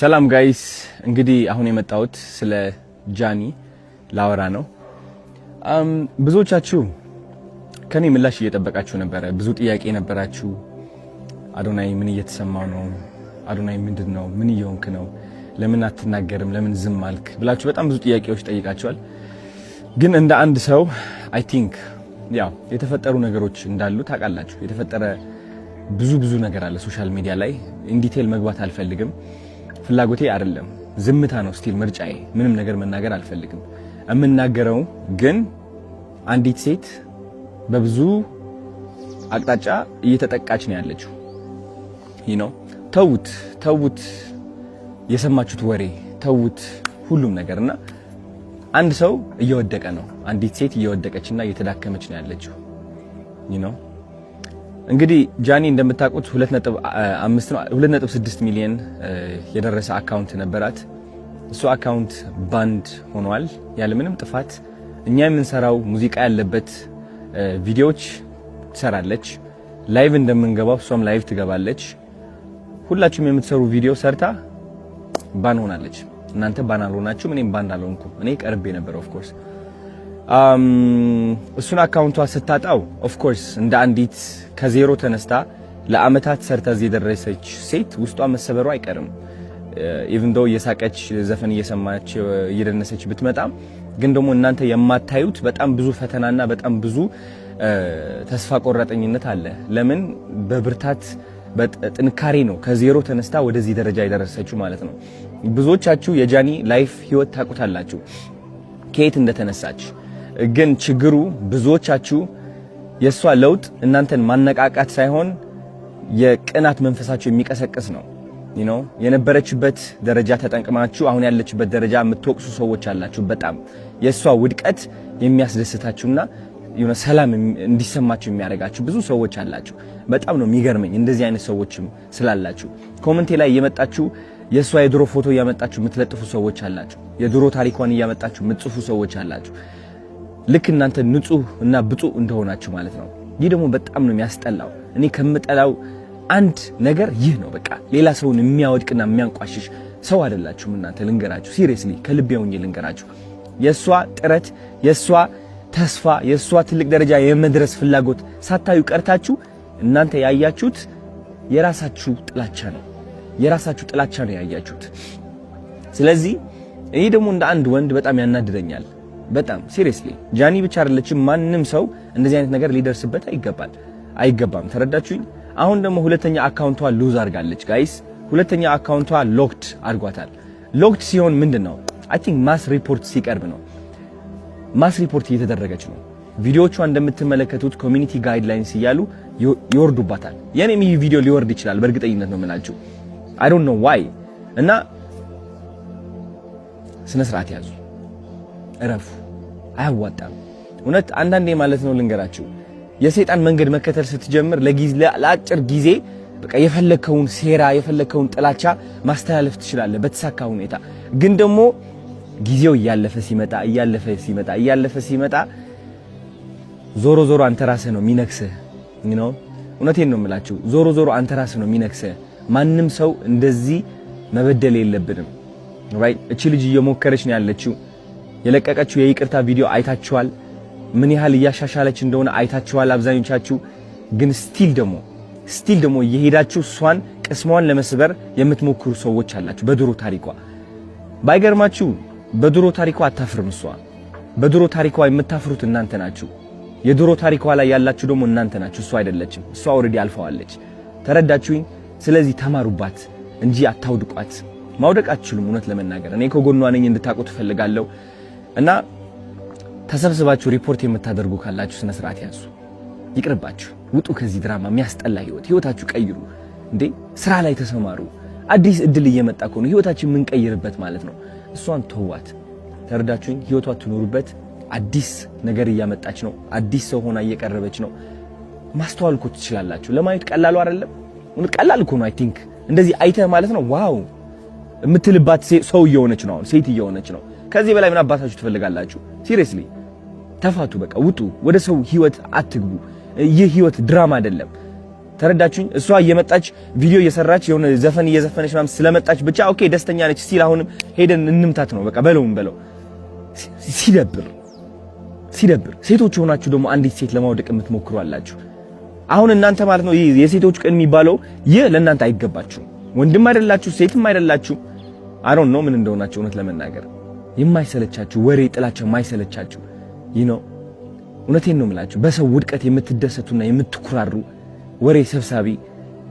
ሰላም ጋይስ እንግዲህ አሁን የመጣሁት ስለ ጃኒ ላወራ ነው። ብዙዎቻችሁ ከኔ ምላሽ እየጠበቃችሁ ነበር። ብዙ ጥያቄ ነበራችሁ። አዶናይ ምን እየተሰማው ነው? አዶናይ ምንድነው? ምን እየሆንክ ነው? ለምን አትናገርም? ለምን ዝም አልክ? ብላችሁ በጣም ብዙ ጥያቄዎች ጠይቃችኋል። ግን እንደ አንድ ሰው አይ ቲንክ ያው የተፈጠሩ ነገሮች እንዳሉ ታውቃላችሁ። የተፈጠረ ብዙ ነገር አለ ሶሻል ሚዲያ ላይ። ኢን ዲቴል መግባት አልፈልግም። ፍላጎቴ አይደለም። ዝምታ ነው ስቲል ምርጫዬ። ምንም ነገር መናገር አልፈልግም። እምናገረው ግን አንዲት ሴት በብዙ አቅጣጫ እየተጠቃች ነው ያለችው። ተውት የሰማችሁት ወሬ ተውት ሁሉም ነገርና አንድ ሰው እየወደቀ ነው። አንዲት ሴት እየወደቀችና እየተዳከመች ነው ያለችው። እንግዲህ ጃኒ እንደምታውቁት 2.6 ሚሊዮን የደረሰ አካውንት ነበራት። እሱ አካውንት ባንድ ሆኗል ያለ ምንም ጥፋት። እኛ የምንሰራው ሙዚቃ ያለበት ቪዲዮዎች ትሰራለች። ላይቭ እንደምንገባው እሷም ላይቭ ትገባለች። ሁላችሁም የምትሰሩ ቪዲዮ ሰርታ ባን ሆናለች። እናንተ ባን አልሆናችሁም፣ እኔም ባን አልሆንኩም። እኔ ቀርቤ ነበር ኦፍ ኮርስ። እሱን አካውንቷ ስታጣው ኦፍ ኮርስ እንደ አንዲት ከዜሮ ተነስታ ለአመታት ሰርታ እዚህ የደረሰች ሴት ውስጧ መሰበሩ አይቀርም። ኢቭን ዶ እየሳቀች ዘፈን እየሰማች እየደነሰች ብትመጣም ግን ደግሞ እናንተ የማታዩት በጣም ብዙ ፈተናና በጣም ብዙ ተስፋ ቆራጠኝነት አለ። ለምን በብርታት በጥንካሬ ነው ከዜሮ ተነስታ ወደዚህ ደረጃ የደረሰችው ማለት ነው። ብዙዎቻችሁ የጃኒ ላይፍ ህይወት ታውቁታላችሁ ከየት እንደተነሳች። ግን ችግሩ ብዙዎቻችሁ የሷ ለውጥ እናንተን ማነቃቃት ሳይሆን የቅናት መንፈሳችሁ የሚቀሰቅስ ነው። የነበረችበት ደረጃ ተጠንቅማችሁ አሁን ያለችበት ደረጃ የምትወቅሱ ሰዎች አላችሁ። በጣም የሷ ውድቀት የሚያስደስታችሁና ሰላም እንዲሰማችሁ የሚያደርጋችሁ ብዙ ሰዎች አላችሁ። በጣም ነው የሚገርመኝ እንደዚህ አይነት ሰዎችም ስላላችሁ። ኮሜንቴ ላይ እየመጣችሁ የሷ የድሮ ፎቶ እያመጣችሁ የምትለጥፉ ሰዎች አላችሁ። የድሮ ታሪኳን እያመጣችሁ የምትጽፉ ሰዎች አላችሁ። ልክ እናንተ ንጹህ እና ብጡዕ እንደሆናችሁ ማለት ነው። ይህ ደግሞ በጣም ነው የሚያስጠላው። እኔ ከምጠላው አንድ ነገር ይህ ነው። በቃ ሌላ ሰውን የሚያወድቅና የሚያንቋሽሽ ሰው አይደላችሁም እናንተ። ልንገራችሁ ሲሪየስሊ ከልቤ ሆኜ ልንገራችሁ። የሷ ጥረት፣ የሷ ተስፋ፣ የሷ ትልቅ ደረጃ የመድረስ ፍላጎት ሳታዩ ቀርታችሁ እናንተ ያያችሁት የራሳችሁ ጥላቻ ነው። የራሳችሁ ጥላቻ ነው ያያችሁት። ስለዚህ እኔ ደግሞ እንደ አንድ ወንድ በጣም ያናድደኛል። በጣም ሲሪየስሊ ጃኒ ብቻ አይደለችም፣ ማንም ሰው እንደዚህ አይነት ነገር ሊደርስበት አይገባም። ተረዳችሁኝ? አሁን ደግሞ ሁለተኛ አካውንቷ ሉዝ አድርጋለች ጋይስ። ሁለተኛ አካውንቷ ሎክድ አድርጓታል። ሎክድ ሲሆን ምንድነው? አይ ቲንክ ማስ ሪፖርት ሲቀርብ ነው። ማስ ሪፖርት እየተደረገች ነው። ቪዲዮቿ እንደምትመለከቱት ኮሚኒቲ ጋይድላይንስ እያሉ ይወርዱባታል። የኔም ይህ ቪዲዮ ሊወርድ ይችላል በእርግጠኝነት ነው የምላችሁ። አይ ዶንት ኖ ዋይ። እና ስነ ስርዓት ያዙ፣ እረፉ። አያዋጣም እውነት። አንዳንዴ ማለት ነው ልንገራችሁ፣ የሰይጣን መንገድ መከተል ስትጀምር ለአጭር ጊዜ በቃ የፈለከውን ሴራ የፈለከውን ጥላቻ ማስተላለፍ ትችላለህ በተሳካ ሁኔታ። ግን ደግሞ ጊዜው እያለፈ ሲመጣ ዞሮ አንተ ራስህ ነው የሚነክስህ። እውነቴን ነው የምላችሁ። ዞሮ አንተ ራስህ ነው የሚነክስህ። ማንም ሰው እንደዚህ መበደል የለብንም። ራይት? እቺ ልጅ እየሞከረች ነው ያለችው። የለቀቀችው የይቅርታ ቪዲዮ አይታችኋል። ምን ያህል እያሻሻለች እንደሆነ አይታችኋል አብዛኞቻችሁ። ግን ስቲል ደግሞ እየሄዳችሁ እሷን ቅስሟን ለመስበር የምትሞክሩ ሰዎች አላችሁ በድሮ ታሪኳ። ባይገርማችሁ በድሮ ታሪኳ አታፍርም እሷ። በድሮ ታሪኳ የምታፍሩት እናንተ ናችሁ። የድሮ ታሪኳ ላይ ያላችሁ ደግሞ እናንተ ናችሁ፣ እሷ አይደለችም። እሷ ኦሬዲ አልፈዋለች። ተረዳችሁኝ? ስለዚህ ተማሩባት እንጂ አታውድቋት። ማውደቅ አትችሉም። እውነት ለመናገር እኔ ከጎኗ ነኝ እንድታውቁት ፈልጋለሁ። እና ተሰብስባችሁ ሪፖርት የምታደርጉ ካላችሁ ስነ ስርዓት ያዙ። ይቅርባችሁ። ውጡ ከዚህ ድራማ። የሚያስጠላ ህይወታችሁ ቀይሩ። እንዴ ስራ ላይ ተሰማሩ። አዲስ እድል እየመጣ ነው ህይወታችን የምንቀይርበት ማለት ነው። እሷን ተዋት። ተረዳችሁኝ? ህይወቷ ትኖሩበት። አዲስ ነገር እያመጣች ነው። አዲስ ሰው ሆና እየቀረበች ነው። ማስተዋል እኮ ትችላላችሁ። ለማየት ቀላሉ አይደለም። ቀላል እኮ ነው። አይ ቲንክ እንደዚህ አይተህ ማለት ነው ዋው የምትልባት ሰው እየሆነች ነው። አሁን ሴት እየሆነች ነው። ከዚህ በላይ ምን አባታችሁ ትፈልጋላችሁ? ሲሪየስሊ ተፋቱ። በቃ ውጡ። ወደ ሰው ህይወት አትግቡ። ይህ ህይወት ድራማ አይደለም። ተረዳችሁኝ? እሷ እየመጣች ቪዲዮ እየሰራች የሆነ ዘፈን እየዘፈነች ምናምን ስለመጣች ብቻ ኦኬ ደስተኛ ነች ሲል አሁንም ሄደን እንምታት ነው በቃ በለውም በለው። ሲደብር ሴቶች ሆናችሁ ደግሞ አንዲት ሴት ለማውደቅ የምትሞክሩ አላችሁ። አሁን እናንተ ማለት ነው የሴቶች ቀን የሚባለው ይህ ለእናንተ አይገባችሁም። ወንድም አይደላችሁ ሴትም አይደላችሁ። አይ ዶንት ኖ ምን እንደሆናችሁ እውነት ለመናገር የማይሰለቻችሁ ወሬ ጥላቸው የማይሰለቻችሁ እውነቴን ነው የምላችሁ። በሰው ውድቀት የምትደሰቱና የምትኩራሩ ወሬ ሰብሳቢ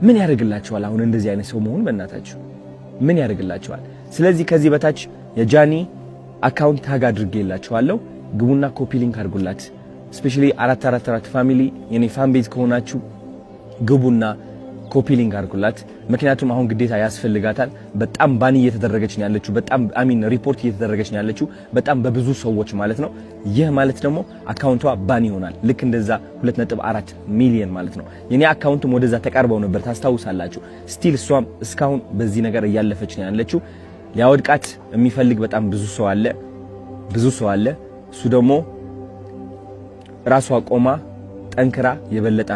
ምን ያደርግላችኋል? አሁን እንደዚህ አይነት ሰው መሆን በእናታችሁ ምን ያደርግላችኋል? ስለዚህ ከዚህ በታች የጃኒ አካውንት ታግ አድርጌላችኋለሁ። ግቡና ኮፒ ሊንክ አድርጉላት። ስፔሻሊ 444 ፋሚሊ የኔ ፋን ቤዝ ከሆናችሁ ግቡና ኮፒ ሊንክ አድርጉላት። ምክንያቱም አሁን ግዴታ ያስፈልጋታል። በጣም ባኒ እየተደረገች ነው ያለችው። በጣም ሪፖርት እየተደረገች ነው ያለችው በጣም በብዙ ሰዎች ማለት ነው። ይህ ማለት ደግሞ አካውንቷ ባኒ ይሆናል። ልክ እንደዛ 2.4 ሚሊዮን ማለት ነው። የኔ አካውንትም ወደዛ ተቃርበው ነበር ታስታውሳላችሁ። ስቲል እሷም እስካሁን በዚህ ነገር እያለፈች ነው ያለችው። ሊያወድቃት የሚፈልግ በጣም ብዙ ሰው አለ። እሱ ደግሞ ራሷ ቆማ ጠንክራ የበለጠ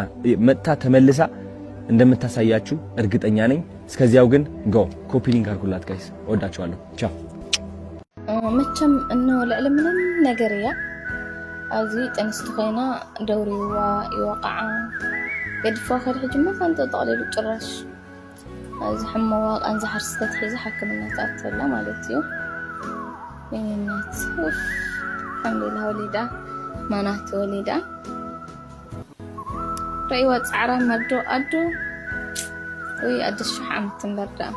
መጣ ተመልሳ እንደምታሳያችሁ እርግጠኛ ነኝ። እስከዚያው ግን ኮፒ ሊንክ አድርጉላት ጋይስ። ወዳችኋለሁ። ቻው። መቸም እንው ለዕለምንም ነገር ያ አዚ ጥንስት ኮይና ደውሪዋ ይወቃዓ ገድፎ ከድ ሕጅማ ካንተ ጠቅለሉ ጭራሽ አዚ ሕመዋ ቃንዛ ሓርስተት ሒዛ ሕክምናት አትላ ማለት እዩ የኔናት አልሐምዱሊላህ ወሊዳ ማናት ወሊዳ رأي واتعرى مردو أدو وي أدش حام تنبردا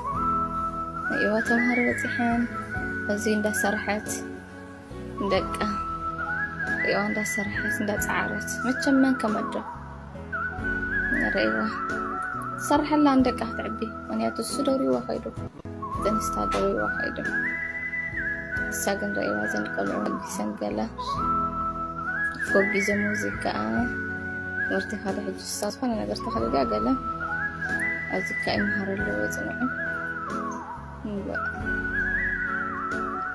أيوة تمهر وتحان وزين دا سرحت دقة أيوة دا سرحت دا تعرت متشم من كمردو رأيوة سرح الله عندك تعبي ونياتو السدوري وخيدو تنستا دوري وخيدو الساقن رأيوة زين قلعو بيسنقلا فوق زي موزيكا مرتي هذا حج الصاص فانا نقدر تخلي قاقله أذكى مهر اللي وزنه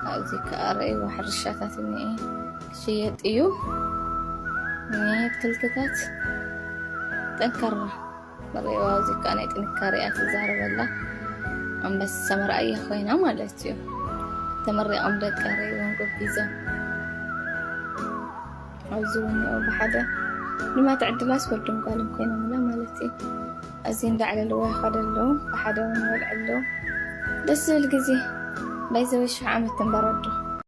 أذكى أرأي واحد الشاتات إني شيء إيو إني تلتقات تنكره مرة وأذكى أنا تنكريات الزهرة بالله أم بس سمر أي خوينا مالتيو تمري أم دكاري ونقول بيزا عزوني أو بحدا لما تعدل أسود قالوا كينا ملا مالتي أزين دع على الواحد خد اللون وحدا ونولع اللون بس الجزي بيزوي شو عم تنبرده